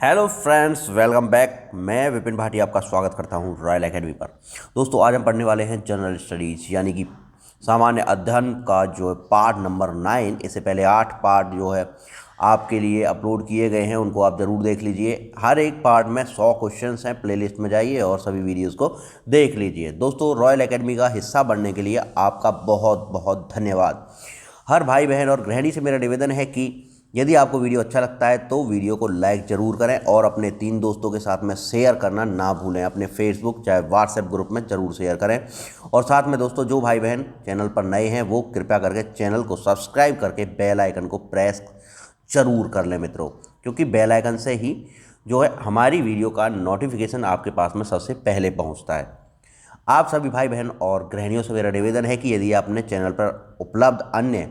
Hello friends, welcome back. मैं विपिन भाटिया आपका स्वागत करता हूं रॉयल एकेडमी पर। दोस्तों, आज हम पढ़ने वाले हैं जनरल स्टडीज़ यानी कि सामान्य अध्ययन का जो है पार्ट नंबर 9। इससे पहले 8 पार्ट जो है आपके लिए अपलोड किए गए हैं, उनको आप ज़रूर देख लीजिए। हर एक पार्ट में 100 क्वेश्चंस हैं। प्लेलिस्ट में जाइए और सभी वीडियोज़ को देख लीजिए। दोस्तों, रॉयल एकेडमी का हिस्सा बनने के लिए आपका बहुत बहुत धन्यवाद। हर भाई बहन और गृहिणी से मेरा निवेदन है कि यदि आपको वीडियो अच्छा लगता है तो वीडियो को लाइक ज़रूर करें और अपने 3 दोस्तों के साथ में शेयर करना ना भूलें। अपने फेसबुक चाहे व्हाट्सएप ग्रुप में ज़रूर शेयर करें। और साथ में दोस्तों, जो भाई बहन चैनल पर नए हैं वो कृपया करके चैनल को सब्सक्राइब करके बेल आइकन को प्रेस ज़रूर कर लें मित्रों, क्योंकि बेल आइकन से ही जो है हमारी वीडियो का नोटिफिकेशन आपके पास में सबसे पहले पहुँचता है। आप सभी भाई बहन और गृहिणियों से मेरा निवेदन है कि यदि आपने चैनल पर उपलब्ध अन्य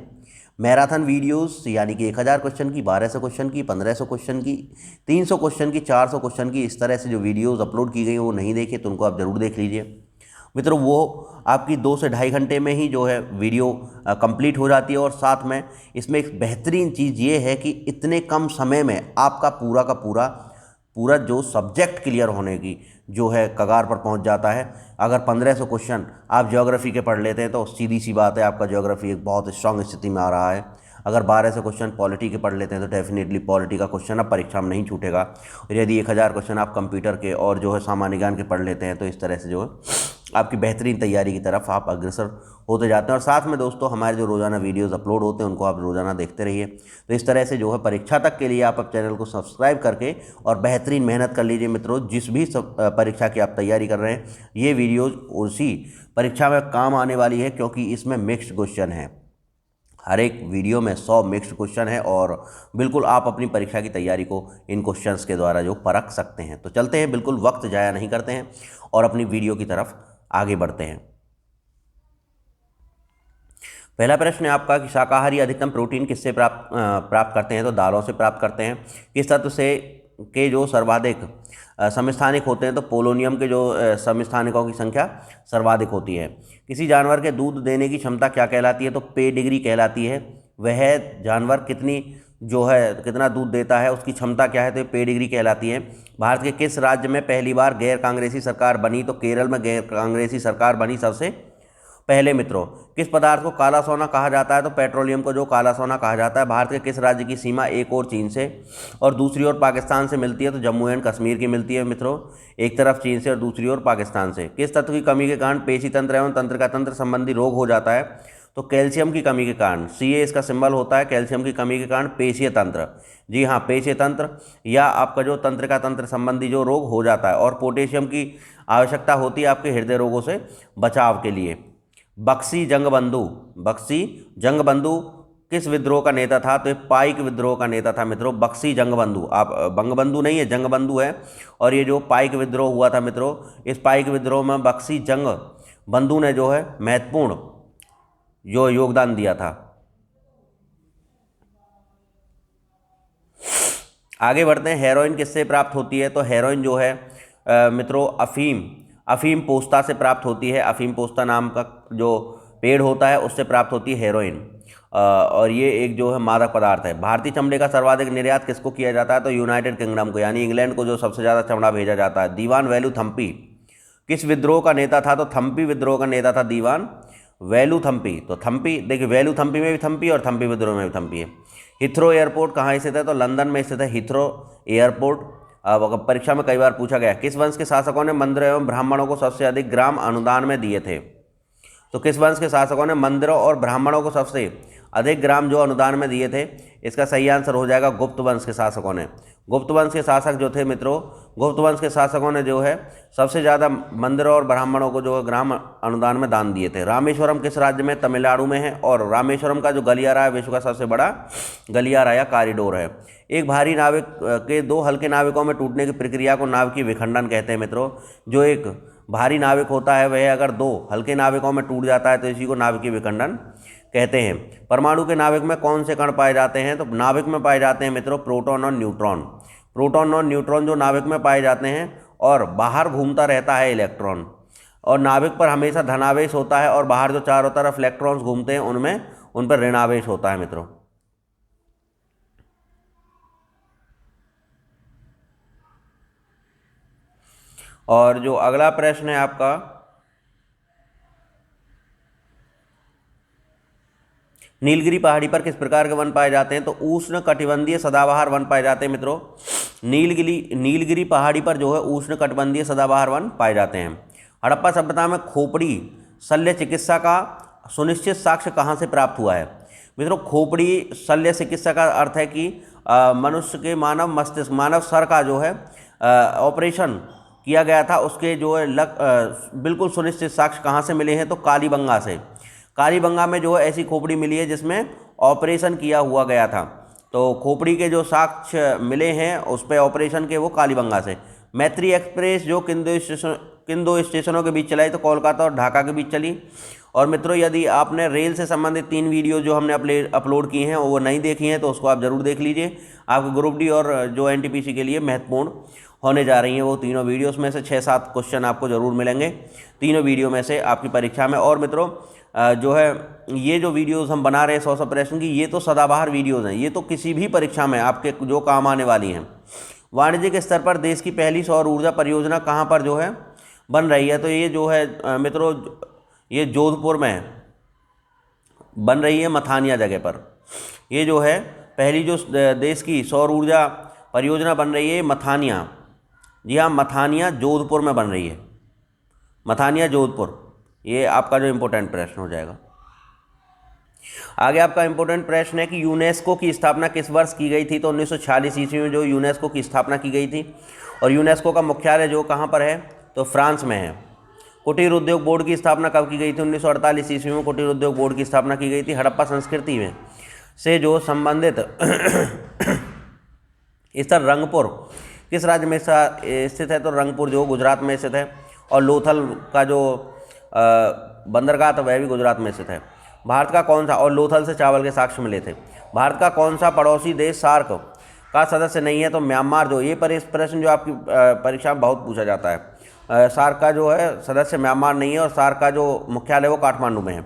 मैराथन वीडियोस यानी कि 1000 क्वेश्चन की, 1200 क्वेश्चन की, 1500 क्वेश्चन की, 300 क्वेश्चन की, 400 क्वेश्चन की, इस तरह से जो वीडियोस अपलोड की गई वो नहीं देखे तो उनको आप ज़रूर देख लीजिए मित्रों। वो आपकी 2 से ढाई घंटे में ही जो है वीडियो कंप्लीट हो जाती है। और साथ में इसमें एक बेहतरीन चीज़ ये है कि इतने कम समय में आपका पूरा का पूरा जो सब्जेक्ट क्लियर होने की जो है कगार पर पहुंच जाता है। अगर 1500 क्वेश्चन आप ज्योग्राफी के पढ़ लेते हैं तो सीधी सी बात है, आपका ज्योग्राफी एक बहुत स्ट्रांग स्थिति में आ रहा है। अगर 1200 क्वेश्चन पॉलिटी के पढ़ लेते हैं तो डेफिनेटली पॉलिटी का क्वेश्चन अब परीक्षा में नहीं छूटेगा। और यदि 1000 क्वेश्चन आप कंप्यूटर के और जो है सामान्य ज्ञान के पढ़ लेते हैं तो इस तरह से जो है आपकी बेहतरीन तैयारी की तरफ आप अग्रसर होते जाते हैं। और साथ में दोस्तों, हमारे जो रोज़ाना वीडियोस अपलोड होते हैं उनको आप रोज़ाना देखते रहिए। तो इस तरह से जो है परीक्षा तक के लिए आप चैनल को सब्सक्राइब करके और बेहतरीन मेहनत कर लीजिए मित्रों। जिस भी परीक्षा की आप तैयारी कर रहे हैं, ये वीडियोज़ उसी परीक्षा में काम आने वाली है, क्योंकि इसमें मिक्स्ड क्वेश्चन है। हर एक वीडियो में 100 मिक्स्ड क्वेश्चन है और बिल्कुल आप अपनी परीक्षा की तैयारी को इन क्वेश्चंस के द्वारा जो परख सकते हैं। तो चलते हैं, बिल्कुल वक्त जाया नहीं करते हैं और अपनी वीडियो की तरफ आगे बढ़ते हैं। पहला प्रश्न है आपका कि शाकाहारी अधिकतम प्रोटीन किससे प्राप्त करते हैं? तो दालों से प्राप्त करते हैं। किस तत्व से के जो सर्वाधिक समस्थानिक होते हैं? तो पोलोनियम के जो समस्थानिकों की संख्या सर्वाधिक होती है। किसी जानवर के दूध देने की क्षमता क्या कहलाती है? तो पेडिग्री कहलाती है। वह जानवर कितना दूध देता है, उसकी क्षमता क्या है? तो ये पेडिग्री कहलाती है। भारत के किस राज्य में पहली बार गैर कांग्रेसी सरकार बनी? तो केरल में गैर कांग्रेसी सरकार बनी सबसे पहले मित्रों। किस पदार्थ को काला सोना कहा जाता है? तो पेट्रोलियम को जो काला सोना कहा जाता है। भारत के किस राज्य की सीमा एक ओर चीन से और दूसरी ओर पाकिस्तान से मिलती है? तो जम्मू एंड कश्मीर की मिलती है मित्रों। एक तरफ चीन से और दूसरी ओर पाकिस्तान से। किस तत्व की कमी के कारण पेशी तंत्र एवं तंत्रिका तंत्र संबंधी रोग हो जाता है? तो कैल्शियम की कमी के कारण। Ca इसका सिंबल होता है। कैल्शियम की कमी के कारण पेशीय तंत्र, जी हाँ, पेशीय तंत्र या आपका जो तंत्रिका तंत्र संबंधी जो रोग हो जाता है। और पोटेशियम की आवश्यकता होती है आपके हृदय रोगों से बचाव के लिए। बक्सी जंगबंधु किस विद्रोह का नेता था? तो ये पाइक विद्रोह का नेता था मित्रों, बक्सी जंगबंधु। आप बंगबंधु नहीं है, जंगबंधु है। और ये जो पाइक विद्रोह हुआ था मित्रों, इस पाइक विद्रोह में बक्सी जंगबंधु ने जो है महत्वपूर्ण जो योगदान दिया था। आगे बढ़ते हैं। हेरोइन किससे प्राप्त होती है? तो हेरोइन जो है मित्रों अफीम पोस्ता से प्राप्त होती है। अफीम पोस्ता नाम का जो पेड़ होता है उससे प्राप्त होती है हेरोइन। और ये एक जो है मादक पदार्थ है। भारतीय चमड़े का सर्वाधिक निर्यात किसको किया जाता है? तो यूनाइटेड किंगडम को, यानी इंग्लैंड को जो सबसे ज़्यादा चमड़ा भेजा जाता है। दीवान वेलु थम्पी किस विद्रोह का नेता था? तो थम्पी विद्रोह का नेता था दीवान वेलु थम्पी। तो थम्पी, देखिए, वेलु थम्पी में भी थम्पी और थम्पी विद्रोह में भी थम्पी है। हिथ्रो एयरपोर्ट कहाँ स्थित है? तो लंदन में स्थित है हिथ्रो एयरपोर्ट। अब परीक्षा में कई बार पूछा गया, किस वंश के शासकों ने मंदिरों एवं ब्राह्मणों को सबसे अधिक ग्राम अनुदान में दिए थे? तो किस वंश के शासकों ने मंदिरों और ब्राह्मणों को सबसे अधिक ग्राम जो अनुदान में दिए थे? इसका सही आंसर हो जाएगा गुप्त वंश के शासकों ने। गुप्त वंश के शासक जो थे मित्रों, गुप्त वंश के शासकों ने जो है सबसे ज़्यादा मंदिरों और ब्राह्मणों को जो है ग्राम अनुदान में दान दिए थे। रामेश्वरम किस राज्य में? तमिलनाडु में है। और रामेश्वरम का जो गलियारा है विश्व का सबसे बड़ा गलियारा या कॉरिडोर है। एक भारी नाविक के 2 हल्के नाविकों में टूटने की प्रक्रिया को नाविकीय विखंडन कहते हैं मित्रों। जो एक भारी नाविक होता है वह अगर 2 हल्के नाविकों में टूट जाता है तो इसी को नाविकीय विखंडन कहते हैं। परमाणु के नाविक में कौन से कण पाए जाते हैं? तो नाविक में पाए जाते हैं मित्रों प्रोटॉन और न्यूट्रॉन। प्रोटॉन और न्यूट्रॉन जो नाविक में पाए जाते हैं, और बाहर घूमता रहता है इलेक्ट्रॉन। और नाविक पर हमेशा धनावेश होता है और बाहर जो चारों तरफ इलेक्ट्रॉन्स घूमते हैं उन पर ऋणावेश होता है मित्रों। और जो अगला प्रश्न है आपका, नीलगिरी पहाड़ी पर किस प्रकार के वन पाए जाते हैं? तो उष्ण कटिबंधीय सदाबहार वन पाए जाते हैं मित्रों। नीलगिरी पहाड़ी पर जो है उष्ण कटिबंधीय सदाबहार वन पाए जाते हैं। हड़प्पा सभ्यता में खोपड़ी शल्य चिकित्सा का सुनिश्चित साक्ष्य कहाँ से प्राप्त हुआ है? मित्रों, खोपड़ी शल्य चिकित्सा का अर्थ है कि मनुष्य के मानव मस्तिष्क, मानव सर का जो है ऑपरेशन किया गया था, उसके जो है बिल्कुल सुनिश्चित साक्ष्य कहाँ से मिले हैं? तो कालीबंगा से। कालीबंगा में जो है ऐसी खोपड़ी मिली है जिसमें ऑपरेशन किया हुआ गया था। तो खोपड़ी के जो साक्ष्य मिले हैं उस पर ऑपरेशन के, वो कालीबंगा से। मैत्री एक्सप्रेस जो किन दो स्टेशनों के बीच चलाई? तो कोलकाता और ढाका के बीच चली। और मित्रों, यदि आपने रेल से संबंधित 3 वीडियो जो हमने अपलोड किए हैं वो नहीं देखी हैं तो उसको आप ज़रूर देख लीजिए। आपके ग्रुप डी और जो एनटीपीसी के लिए महत्वपूर्ण होने जा रही हैं वो तीनों वीडियोस में से 6-7 क्वेश्चन आपको ज़रूर मिलेंगे तीनों वीडियो में से आपकी परीक्षा में। और मित्रों, जो है ये जो वीडियोस हम बना रहे हैं 100 प्रश्न की, ये तो सदाबहार वीडियोस हैं, ये तो किसी भी परीक्षा में आपके जो काम आने वाली हैं। वाणिज्यिक स्तर पर देश की पहली सौर ऊर्जा परियोजना कहाँ पर जो है बन रही है? तो ये जो है मित्रों, ये जोधपुर में बन रही है, मथानिया जगह पर। ये जो है पहली जो देश की सौर ऊर्जा परियोजना बन रही है मथानिया, जी हाँ, मथानिया जोधपुर में बन रही है। मथानिया जोधपुर, ये आपका जो इम्पोर्टेंट प्रश्न हो जाएगा। आगे आपका इम्पोर्टेंट प्रश्न है कि यूनेस्को की स्थापना किस वर्ष की गई थी? तो 1946 ईस्वी में जो यूनेस्को की स्थापना की गई थी। और यूनेस्को का मुख्यालय जो कहाँ पर है? तो फ्रांस में है। कुटीर उद्योग बोर्ड की स्थापना कब की गई थी? 1948 ईस्वी में कुटीर उद्योग बोर्ड की स्थापना की गई थी। हड़प्पा संस्कृति में से जो संबंधित स्थल रंगपुर किस राज्य में स्थित है? तो रंगपुर जो गुजरात में स्थित है। और लोथल का जो बंदरगाह था वह भी गुजरात में स्थित है। भारत का कौन सा, और लोथल से चावल के साक्ष्य मिले थे। भारत का कौन सा पड़ोसी देश सार्क का सदस्य नहीं है? तो म्यांमार। जो ये प्रश्न जो आपकी परीक्षा में बहुत पूछा जाता है। सार्क का जो है सदस्य म्यांमार नहीं है और सार्क का जो मुख्यालय वो काठमांडू में है।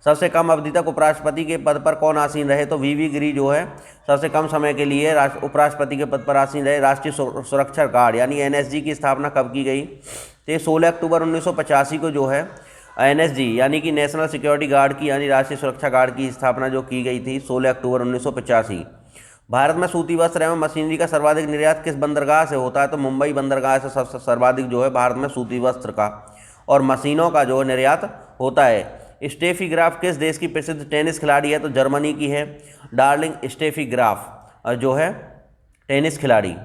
सबसे कम अवधि तक उपराष्ट्रपति के पद पर कौन आसीन रहे? तो वीवी गिरी जो है सबसे कम समय के लिए उपराष्ट्रपति के पद पर आसीन रहे। राष्ट्रीय सुरक्षा गार्ड यानी एनएसजी की स्थापना कब की गई? तो 16 अक्टूबर 1985 को जो है एनएसजी यानी कि नेशनल सिक्योरिटी गार्ड की यानी राष्ट्रीय सुरक्षा गार्ड की स्थापना जो की गई थी 16 अक्टूबर 1985। भारत में सूती वस्त्र एवं मशीनरी का सर्वाधिक निर्यात किस बंदरगाह से होता है? तो मुंबई बंदरगाह से सर्वाधिक जो है भारत में सूती वस्त्र का और मशीनों का जो निर्यात होता है। स्टेफी ग्राफ किस देश की प्रसिद्ध टेनिस खिलाड़ी है? तो जर्मनी की है डार्लिंग स्टेफी ग्राफ जो है टेनिस खिलाड़ी।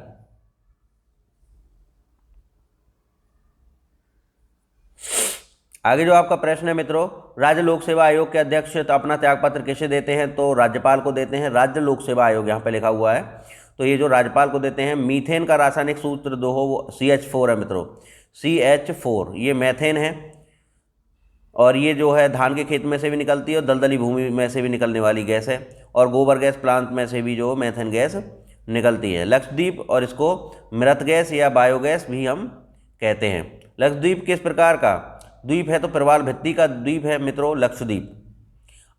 आगे जो आपका प्रश्न है मित्रों, राज्य लोक सेवा आयोग के अध्यक्ष तो अपना त्यागपत्र किसे देते हैं? तो राज्यपाल को देते हैं। राज्य लोक सेवा आयोग यहाँ पे लिखा हुआ है, तो ये जो राज्यपाल को देते हैं। मीथेन का रासायनिक सूत्र दो हो वो CH4 है मित्रों। CH4 ये मैथेन है और ये जो है धान के खेत में से भी निकलती है और दलदली भूमि में से भी निकलने वाली गैस है और गोबर गैस प्लांट में से भी जो मैथेन गैस निकलती है। लक्षद्वीप और इसको मृत गैस या बायोगैस भी हम कहते हैं। लक्षद्वीप किस प्रकार का द्वीप है? तो प्रवाल भित्ति का द्वीप है मित्रों लक्षद्वीप।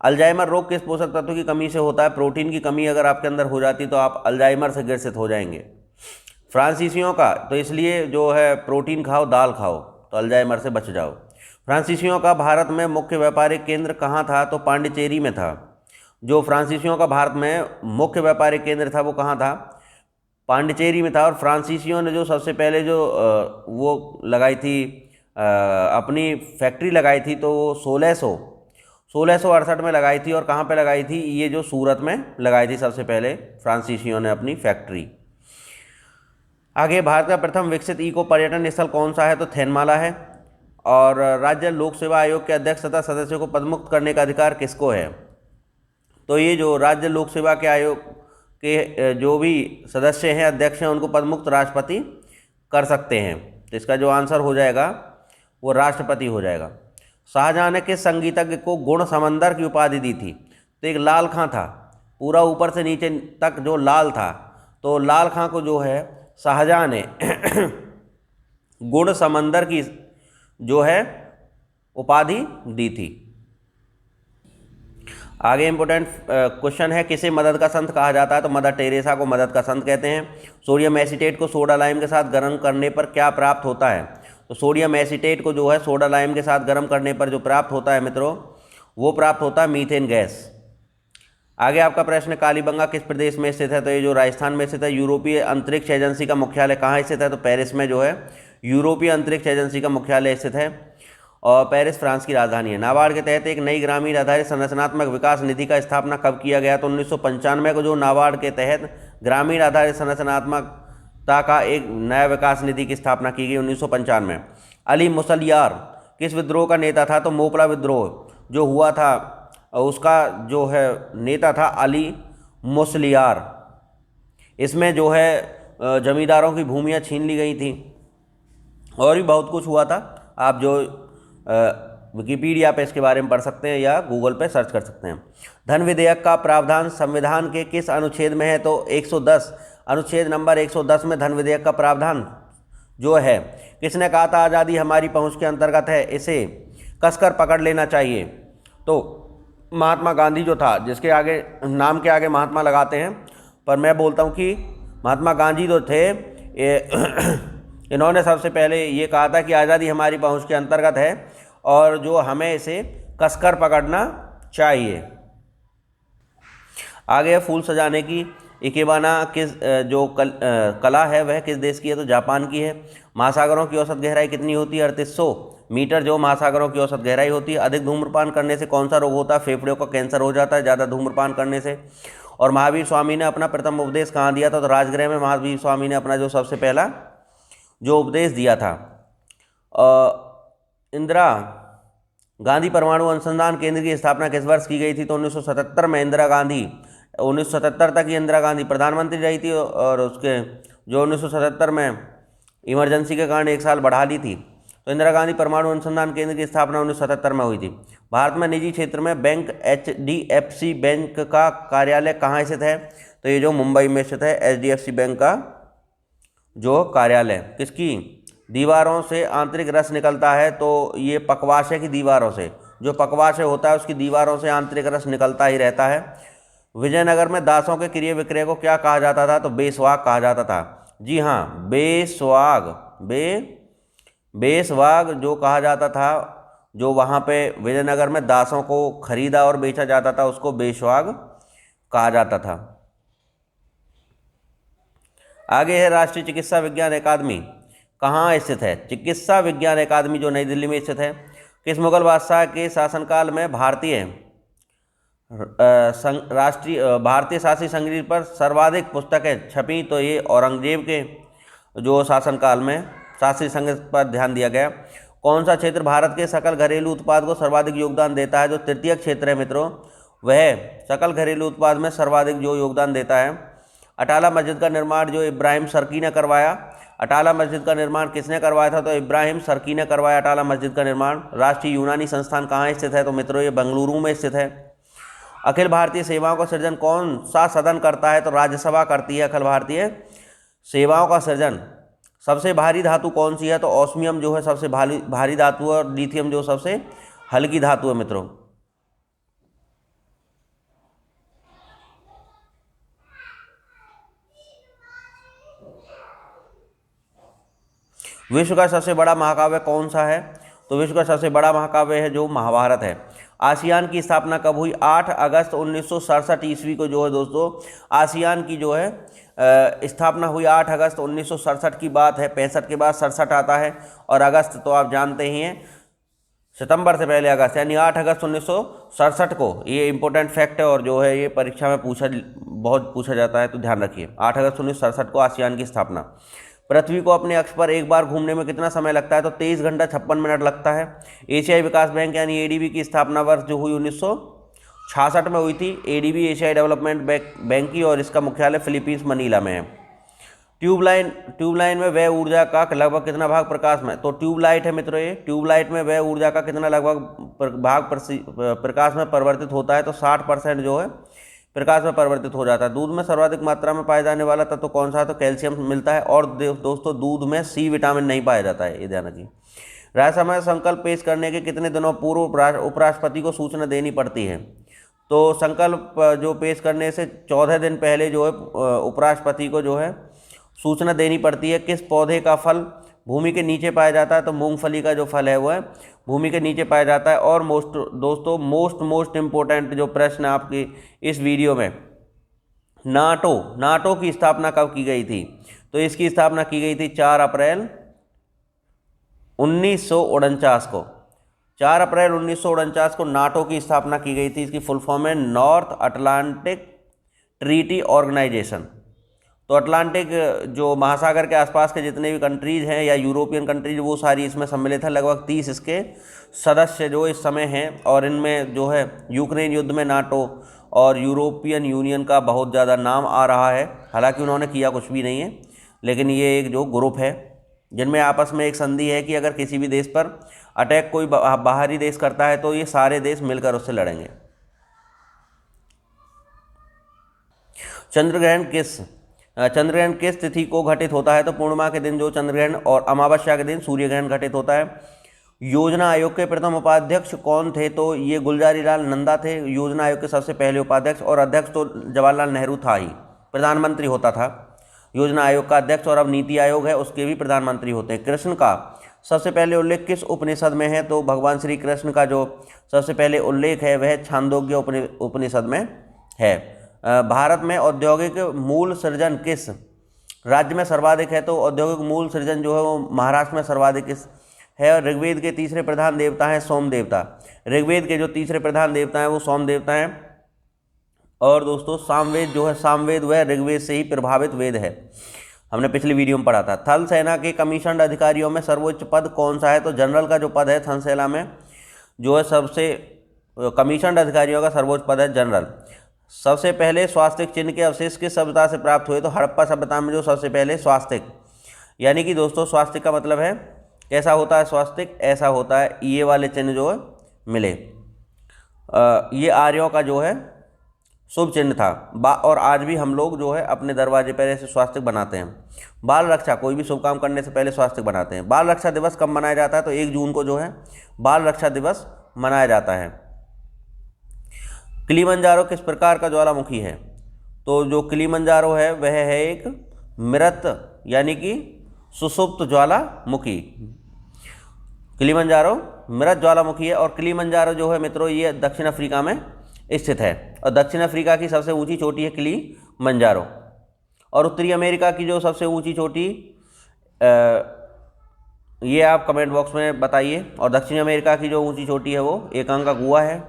अल्जाइमर रोग किस पोषक तत्व की कमी से होता है? प्रोटीन की कमी अगर आपके अंदर हो जाती तो आप अल्जाइमर से ग्रसित हो जाएंगे। फ्रांसीसियों का तो इसलिए जो है प्रोटीन खाओ, दाल खाओ, तो अल्जाइमर से बच जाओ। फ्रांसीसियों का भारत में मुख्य व्यापारिक केंद्र कहाँ था? तो पांडिचेरी में था। जो फ्रांसीसियों का भारत में मुख्य व्यापारिक केंद्र था वो कहाँ था? पांडिचेरी में था। और फ्रांसीसियों ने जो सबसे पहले जो वो लगाई थी अपनी फैक्ट्री लगाई थी तो वो 1668 में लगाई थी। और कहाँ पे लगाई थी? ये जो सूरत में लगाई थी सबसे पहले फ्रांसीसियों ने अपनी फैक्ट्री। आगे भारत का प्रथम विकसित इको पर्यटन स्थल कौन सा है? तो थेनमाला है। और राज्य लोक सेवा आयोग के अध्यक्ष तथा सदस्यों को पदमुक्त करने का अधिकार किसको है? तो ये जो राज्य लोक सेवा के आयोग के जो भी सदस्य हैं, अध्यक्ष हैं, उनको पदमुक्त राष्ट्रपति कर सकते हैं। तो इसका जो आंसर हो जाएगा वो राष्ट्रपति हो जाएगा। शाहजहां ने किस संगीतज्ञ को गुण समंदर की उपाधि दी थी? तो एक लाल खां था, पूरा ऊपर से नीचे तक जो लाल था, तो लाल खां को जो है शाहजहां ने गुण समंदर की जो है उपाधि दी थी। आगे इंपॉर्टेंट क्वेश्चन है, किसे मदद का संत कहा जाता है? तो मदर टेरेसा को मदद का संत कहते हैं। सोडियम एसीटेट को सोडा लाइम के साथ गर्म करने पर क्या प्राप्त होता है? तो सोडियम एसीटेट को जो है सोडा लाइम के साथ गर्म करने पर जो प्राप्त होता है मित्रों, वो प्राप्त होता है मीथेन गैस। आगे आपका प्रश्न, कालीबंगा किस प्रदेश में स्थित है? तो ये जो राजस्थान में स्थित है। यूरोपीय अंतरिक्ष एजेंसी का मुख्यालय कहाँ स्थित है? तो पेरिस में जो है यूरोपीय अंतरिक्ष एजेंसी का मुख्यालय स्थित है, और पेरिस फ्रांस की राजधानी है। नाबार्ड के तहत एक नई ग्रामीण आधारित संरचनात्मक विकास निधि का स्थापना कब किया गया? तो 1995 को जो नाबार्ड के तहत ग्रामीण आधारित संरचनात्मकता का एक नया विकास निधि की स्थापना की गई 1995। अली मुसलियार किस विद्रोह का नेता था? तो मोपला विद्रोह जो हुआ था उसका जो है नेता था अली मुसलियार। इसमें जो है जमींदारों की भूमियां छीन ली गई थी और भी बहुत कुछ हुआ था। आप जो विकिपीडिया पे इसके बारे में पढ़ सकते हैं या गूगल पे सर्च कर सकते हैं। धन विधेयक का प्रावधान संविधान के किस अनुच्छेद में है? तो 110, अनुच्छेद नंबर 110 में धन विधेयक का प्रावधान जो है। किसने कहा था आज़ादी हमारी पहुंच के अंतर्गत है, इसे कसकर पकड़ लेना चाहिए? तो महात्मा गांधी जो था, जिसके आगे नाम के आगे महात्मा लगाते हैं, पर मैं बोलता हूँ कि महात्मा गांधी जो थे इन्होंने सबसे पहले ये कहा था कि आज़ादी हमारी पहुंच के अंतर्गत है और जो हमें इसे कसकर पकड़ना चाहिए। आगे फूल सजाने की इकेबाना किस जो कला है वह किस देश की है? तो जापान की है। महासागरों की औसत गहराई कितनी होती है? 3800 मीटर जो महासागरों की औसत गहराई होती है। अधिक धूम्रपान करने से कौन सा रोग होता है? फेफड़ों का कैंसर हो जाता है ज़्यादा धूम्रपान करने से। और महावीर स्वामी ने अपना प्रथम उपदेश कहाँ दिया था? तो राजगृह में महावीर स्वामी ने अपना जो सबसे पहला जो उपदेश दिया था। इंदिरा गांधी परमाणु अनुसंधान केंद्र की स्थापना किस वर्ष की गई थी? तो 1977 में इंदिरा गांधी, 1977 तक ही इंदिरा गांधी प्रधानमंत्री रही थी और उसके जो 1977 में इमरजेंसी के कारण 1 साल बढ़ा ली थी। तो इंदिरा गांधी परमाणु अनुसंधान केंद्र की स्थापना 1977 में हुई थी। भारत में निजी क्षेत्र में बैंक HDFC बैंक का कार्यालय कहाँ स्थित है? तो ये जो मुंबई में स्थित है HDFC बैंक का जो कार्यालय। किसकी दीवारों से आंतरिक रस निकलता है? तो ये पकवाशे की दीवारों से, जो पकवाशे होता है उसकी दीवारों से आंतरिक रस निकलता ही रहता है। विजयनगर में दासों के क्रय विक्रय को क्या कहा जाता था? तो बेसवाग कहा जाता था। जी हाँ, बेसवाग, बेसवाग जो कहा जाता था, जो वहाँ पे विजयनगर में दासों को खरीदा और बेचा जाता था उसको बेसवाग कहा जाता था। आगे है राष्ट्रीय चिकित्सा विज्ञान अकादमी कहाँ स्थित है? चिकित्सा विज्ञान अकादमी जो नई दिल्ली में स्थित है। किस मुगल बादशाह के शासनकाल में भारतीय शासी संगीत पर सर्वाधिक पुस्तकें छपी? तो ये औरंगजेब के जो शासनकाल में शास्त्रीय संगीत पर ध्यान दिया गया। कौन सा क्षेत्र भारत के सकल घरेलू उत्पाद को सर्वाधिक योगदान देता है? जो तृतीय क्षेत्र है मित्रों, वह सकल घरेलू उत्पाद में सर्वाधिक जो योगदान देता है। अटाला मस्जिद का निर्माण जो इब्राहिम सर्की ने करवाया। अटाला मस्जिद का निर्माण किसने करवाया था? तो इब्राहिम सर्की ने करवाया अटाला मस्जिद का निर्माण। राष्ट्रीय यूनानी संस्थान कहाँ स्थित है? तो मित्रों ये बेंगलुरु में स्थित है। अखिल भारतीय सेवाओं का सृजन कौन सा सदन करता है? तो राज्यसभा करती है अखिल भारतीय सेवाओं का सृजन। सबसे भारी धातु कौन सी है? तो ऑस्मियम जो है सबसे भारी धातु है और लिथियम जो सबसे हल्की धातु है मित्रों। विश्व का सबसे बड़ा महाकाव्य कौन सा है? तो विश्व का सबसे बड़ा महाकाव्य है जो महाभारत है। आसियान की स्थापना कब हुई? 8 अगस्त 1967 ईस्वी को जो है दोस्तों आसियान की जो है स्थापना हुई। 8 अगस्त 1967 की बात है। 65 के बाद 67 आता है और अगस्त तो आप जानते ही हैं, सितंबर से पहले अगस्त, यानी 8 अगस्त 1967 को। ये इंपॉर्टेंट फैक्ट है और जो है ये परीक्षा में बहुत पूछा जाता है, तो ध्यान रखिए। 8 अगस्त 1967 को आसियान की स्थापना। पृथ्वी को अपने अक्ष पर एक बार घूमने में कितना समय लगता है? तो 23 घंटा 56 मिनट लगता है। एशियाई विकास बैंक यानी ADB की स्थापना वर्ष जो हुई 1966 में हुई थी। ADB एशियाई डेवलपमेंट बैंक की, और इसका मुख्यालय फिलीपींस मनीला में है। ट्यूबलाइन में वह ऊर्जा का लगभग कितना भाग प्रकाश में? तो ट्यूबलाइट है मित्रों ये। ट्यूबलाइट में वह ऊर्जा का कितना लगभग भाग प्रकाश में परिवर्तित होता है? तो 60% जो है प्रकाश में परिवर्तित हो जाता है। दूध में सर्वाधिक मात्रा में पाए जाने वाला तत्व कौन सा है? तो कैल्शियम मिलता है। और दोस्तों दूध में C विटामिन नहीं पाया जाता है, ये ध्यान रखिए। राज्यसभा में संकल्प पेश करने के कितने दिनों पूर्व उपराष्ट्रपति को सूचना देनी पड़ती है? तो संकल्प जो पेश करने से 14 दिन पहले जो है उपराष्ट्रपति को जो है सूचना देनी पड़ती है। किस पौधे का फल भूमि के नीचे पाया जाता है, तो मूंगफली का जो फल है वो है भूमि के नीचे पाया जाता है। और मोस्ट इम्पोर्टेंट जो प्रश्न आपकी इस वीडियो में, नाटो की स्थापना कब की गई थी? तो इसकी स्थापना की गई थी 4 अप्रैल 1949 को। 4 अप्रैल 1949 को नाटो की स्थापना की गई थी। इसकी फुल फॉर्म है नॉर्थ अटलांटिक ट्रीटी ऑर्गेनाइजेशन। तो अटलांटिक जो महासागर के आसपास के जितने भी कंट्रीज हैं या यूरोपियन कंट्रीज, वो सारी इसमें सम्मिलित है। लगभग 30 इसके सदस्य जो इस समय हैं, और इनमें जो है यूक्रेन युद्ध में नाटो और यूरोपियन यूनियन का बहुत ज़्यादा नाम आ रहा है। हालांकि उन्होंने किया कुछ भी नहीं है, लेकिन ये एक जो ग्रुप है जिनमें आपस में एक संधि है कि अगर किसी भी देश पर अटैक कोई बाहरी देश करता है तो ये सारे देश मिलकर उससे लड़ेंगे। चंद्रग्रहण किस तिथि को घटित होता है? तो पूर्णिमा के दिन जो चंद्रग्रहण और अमावस्या के दिन सूर्य ग्रहण घटित होता है। योजना आयोग के प्रथम उपाध्यक्ष कौन थे? तो ये गुलजारी लाल नंदा थे, योजना आयोग के सबसे पहले उपाध्यक्ष। और अध्यक्ष तो जवाहरलाल नेहरू था ही, प्रधानमंत्री होता था योजना आयोग का अध्यक्ष, और अब नीति आयोग है उसके भी प्रधानमंत्री होते हैं। कृष्ण का सबसे पहले उल्लेख किस उपनिषद में है? तो भगवान श्री कृष्ण का जो सबसे पहले उल्लेख है वह छांदोग्य उपनिषद में है। भारत में औद्योगिक मूल सृजन किस राज्य में सर्वाधिक है? तो औद्योगिक मूल सृजन जो है वो महाराष्ट्र में सर्वाधिक है। और ऋग्वेद के तीसरे प्रधान देवता हैं सोम देवता। ऋग्वेद के जो तीसरे प्रधान देवता हैं वो सोम देवता हैं। और दोस्तों सामवेद जो है, सामवेद वह ऋग्वेद से ही प्रभावित वेद है, हमने पिछली वीडियो में पढ़ा था। थल सेना के कमीशन अधिकारियों में सर्वोच्च पद कौन सा है? तो जनरल का जो पद है थल सेना में जो है सबसे कमीशन अधिकारियों का सर्वोच्च पद है जनरल। सबसे पहले स्वास्तिक चिन्ह के अवशेष किस सभ्यता से प्राप्त हुए? तो हड़प्पा सभ्यता में जो सबसे पहले स्वास्तिक, यानी कि दोस्तों स्वास्तिक का मतलब है कैसा होता है स्वास्तिक? ऐसा होता है, ये वाले चिन्ह जो है मिले। ये आर्यों का जो है शुभ चिन्ह था। और आज भी हम लोग जो है अपने दरवाजे पर ऐसे स्वास्तिक बनाते हैं। बाल रक्षा, कोई भी शुभ काम करने से पहले स्वास्तिक बनाते हैं। बाल रक्षा दिवस कब मनाया जाता है? तो 1 जून को जो है बाल रक्षा दिवस मनाया जाता है। किलिमंजारो किस प्रकार का ज्वालामुखी है? तो जो किलिमंजारो है वह है एक मृत यानी कि सुसुप्त ज्वालामुखी। किलिमंजारो मृत ज्वालामुखी है। और किलिमंजारो जो है मित्रों ये दक्षिण अफ्रीका में स्थित है, और दक्षिण अफ्रीका की सबसे ऊंची चोटी है किलिमंजारो। और उत्तरी अमेरिका की जो सबसे ऊंची चोटी ये आप कमेंट बॉक्स में बताइए। और दक्षिण अमेरिका की जो ऊंची चोटी है वो एकांकागुआ है।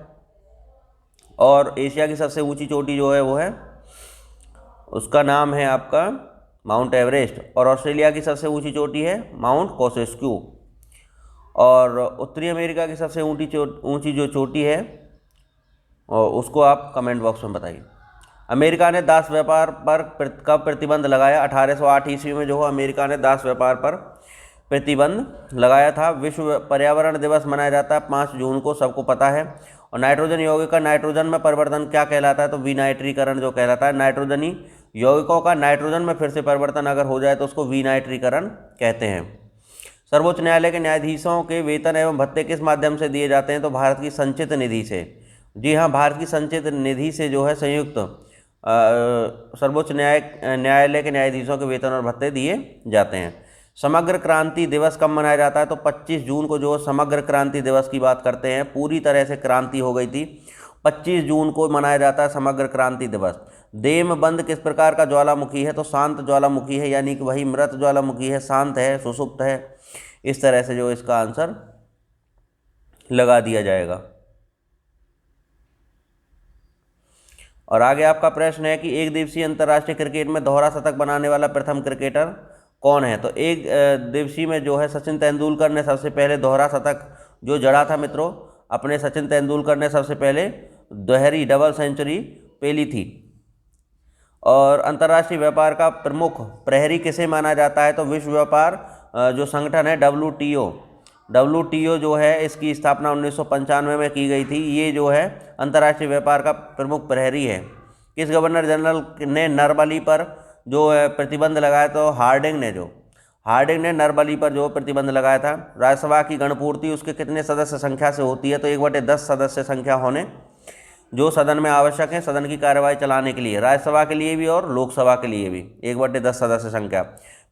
और एशिया की सबसे ऊंची चोटी जो है वो है, उसका नाम है आपका माउंट एवरेस्ट। और ऑस्ट्रेलिया की सबसे ऊंची चोटी है माउंट कोसेस्क्यू। और उत्तरी अमेरिका की सबसे ऊंची जो चोटी है और उसको आप कमेंट बॉक्स में बताइए। अमेरिका ने दास व्यापार पर कब प्रतिबंध लगाया? 1808 ईस्वी में जो है अमेरिका ने दास व्यापार पर प्रतिबंध लगाया था। विश्व पर्यावरण दिवस मनाया जाता है 5 जून को, सबको पता है। और नाइट्रोजन यौगिक का नाइट्रोजन में परिवर्तन क्या कहलाता है? तो विनाइट्रीकरण जो कहलाता है। नाइट्रोजनी यौगिकों का नाइट्रोजन में फिर से परिवर्तन अगर हो जाए तो उसको विनाइट्रीकरण कहते हैं। सर्वोच्च न्यायालय के न्यायाधीशों के वेतन एवं भत्ते किस माध्यम से दिए जाते हैं? तो भारत की संचित निधि से। जी हाँ, भारत की संचित निधि से जो है संयुक्त सर्वोच्च न्यायालय के न्यायाधीशों के वेतन और भत्ते दिए जाते हैं। समग्र क्रांति दिवस कब मनाया जाता है? तो 25 जून को जो समग्र क्रांति दिवस की बात करते हैं। पूरी तरह से क्रांति हो गई थी, 25 जून को मनाया जाता है समग्र क्रांति दिवस। देमबंद किस प्रकार का ज्वालामुखी है? तो शांत ज्वालामुखी है, यानी कि वही मृत ज्वालामुखी है, शांत है, सुसुप्त है। इस तरह से जो इसका आंसर लगा दिया जाएगा। और आगे आपका प्रश्न है कि एक दिवसीय अंतर्राष्ट्रीय क्रिकेट में दोहरा शतक बनाने वाला प्रथम क्रिकेटर कौन है? तो एक दिवसीय में जो है सचिन तेंदुलकर ने सबसे पहले दोहरा शतक जो जड़ा था मित्रों, अपने सचिन तेंदुलकर ने सबसे पहले दोहरी डबल सेंचुरी पेली थी। और अंतर्राष्ट्रीय व्यापार का प्रमुख प्रहरी किसे माना जाता है? तो विश्व व्यापार जो संगठन है WTO जो है इसकी स्थापना 1995 में की गई थी। ये जो है अंतर्राष्ट्रीय व्यापार का प्रमुख प्रहरी है। किस गवर्नर जनरल ने नरबली पर जो प्रतिबंध लगाया? तो हार्डिंग ने नरबली पर जो प्रतिबंध लगाया था। राज्यसभा की गणपूर्ति उसके कितने सदस्य संख्या से होती है? तो 1/10 सदस्य संख्या होने जो सदन में आवश्यक है सदन की कार्यवाही चलाने के लिए, राज्यसभा के लिए भी और लोकसभा के लिए भी 1/10 सदस्य संख्या।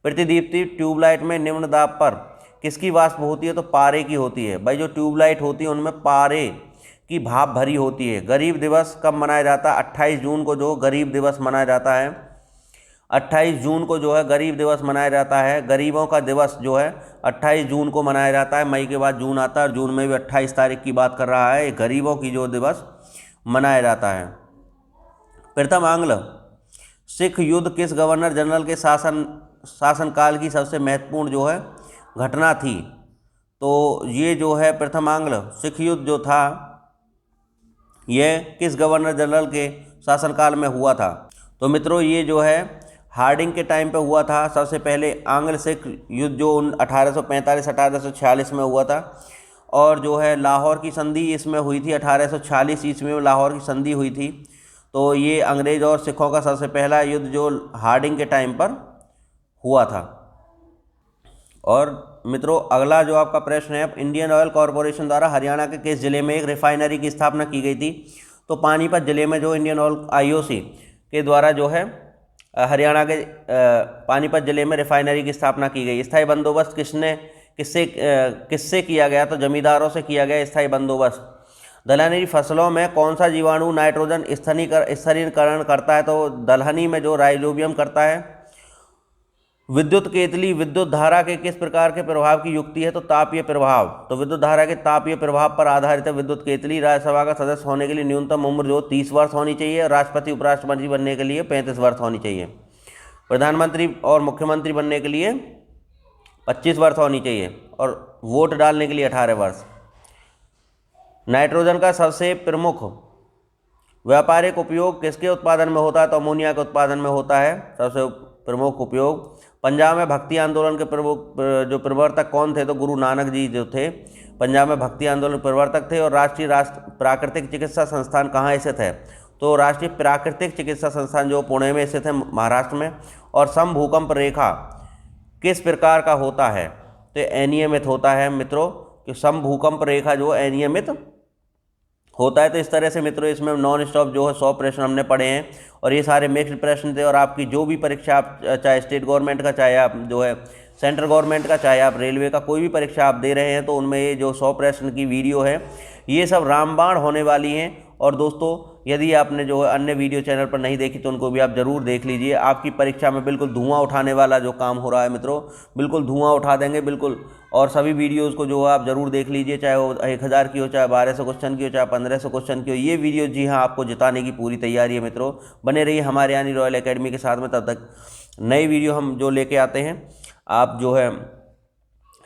प्रतिदीप्ति ट्यूबलाइट में निम्न दाब पर किसकी वाष्प होती है? तो पारे की होती है। भाई जो ट्यूबलाइट होती है उनमें पारे की भाप भरी होती है। गरीब दिवस कब मनाया जाता है? 28 जून को जो गरीब दिवस मनाया जाता है, 28 जून को जो है गरीब दिवस मनाया जाता है। गरीबों का दिवस जो है 28 जून को मनाया जाता है। मई के बाद जून आता है और जून में भी 28 तारीख की बात कर रहा है। ये गरीबों की जो दिवस मनाया जाता है। प्रथम आंग्ल सिख युद्ध किस गवर्नर जनरल के शासनकाल की सबसे महत्वपूर्ण जो है घटना थी? तो ये जो है प्रथम आंग्ल सिख युद्ध जो था ये किस गवर्नर जनरल के शासनकाल में हुआ था? तो मित्रों ये जो है हार्डिंग के टाइम पे हुआ था। सबसे पहले आंग्ल सिख युद्ध जो 1845-1846 में हुआ था, और जो है लाहौर की संधि इसमें हुई थी 1846 ईस्वी में लाहौर की संधि हुई थी। तो ये अंग्रेज और सिखों का सबसे पहला युद्ध जो हार्डिंग के टाइम पर हुआ था। और मित्रों अगला जो आपका प्रश्न है, इंडियन ऑयल कॉरपोरेशन द्वारा हरियाणा के किस जिले में एक रिफाइनरी की स्थापना की गई थी? तो पानीपत जिले में जो इंडियन ऑयल IOC के द्वारा जो है हरियाणा के पानीपत जिले में रिफाइनरी की स्थापना की गई। स्थायी बंदोबस्त किससे किया गया? तो जमींदारों से किया गया स्थायी बंदोबस्त। दलहनी फसलों में कौन सा जीवाणु नाइट्रोजन स्थिरीकरण करता है? तो दलहनी में जो राइजोबियम करता है। विद्युत केतली विद्युत धारा के किस प्रकार के प्रभाव की युक्ति है? तो तापीय प्रभाव। तो विद्युत धारा के तापीय प्रभाव पर आधारित है विद्युत केतली। राज्यसभा का सदस्य होने के लिए न्यूनतम उम्र जो 30 वर्ष होनी चाहिए। राष्ट्रपति उपराष्ट्रपति बनने के लिए 35 वर्ष होनी चाहिए। प्रधानमंत्री और मुख्यमंत्री बनने के लिए 25 वर्ष होनी चाहिए, और वोट डालने के लिए 18 वर्ष। नाइट्रोजन का सबसे प्रमुख व्यापारिक उपयोग किसके उत्पादन में होता है? तो अमोनिया के उत्पादन में होता है सबसे प्रमुख उपयोग। पंजाब में भक्ति आंदोलन के जो प्रवर्तक कौन थे? तो गुरु नानक जी जो थे पंजाब में भक्ति आंदोलन प्रवर्तक थे। और राष्ट्रीय प्राकृतिक चिकित्सा संस्थान कहाँ स्थित है? तो राष्ट्रीय प्राकृतिक चिकित्सा संस्थान जो पुणे में स्थित है, महाराष्ट्र में। और समभूकंप रेखा किस प्रकार का होता है? तो अनियमित होता है मित्रों, कि समभूकंप रेखा जो अनियमित होता है। तो इस तरह से मित्रों इसमें नॉन स्टॉप जो है 100 प्रश्न हमने पढ़े हैं, और ये सारे मिक्स्ड प्रश्न थे। और आपकी जो भी परीक्षा आप चाहे स्टेट गवर्नमेंट का, चाहे आप जो है सेंट्रल गवर्नमेंट का, चाहे आप रेलवे का, कोई भी परीक्षा आप दे रहे हैं, तो उनमें ये जो 100 प्रश्न की वीडियो है ये सब रामबाण होने वाली हैं। और दोस्तों यदि आपने जो है अन्य वीडियो चैनल पर नहीं देखी तो उनको भी आप ज़रूर देख लीजिए। आपकी परीक्षा में बिल्कुल धुआं उठाने वाला जो काम हो रहा है मित्रों, बिल्कुल धुआं उठा देंगे बिल्कुल। और सभी वीडियोज़ को जो है आप ज़रूर देख लीजिए, चाहे वो 1000 की हो, चाहे 1200 क्वेश्चन की हो, चाहे 1500 क्वेश्चन की हो। ये वीडियो जी हाँ आपको जिताने की पूरी तैयारी है मित्रों। बने रहिए हमारे यानी रॉयल एकेडमी के साथ में। तब तक नई वीडियो हम जो लेके आते हैं आप जो है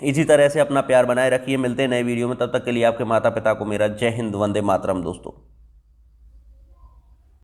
इसी तरह से अपना प्यार बनाए रखिए। मिलते हैं नए वीडियो में, तब तक के लिए आपके माता पिता को मेरा जय हिंद, वंदे मातरम दोस्तों।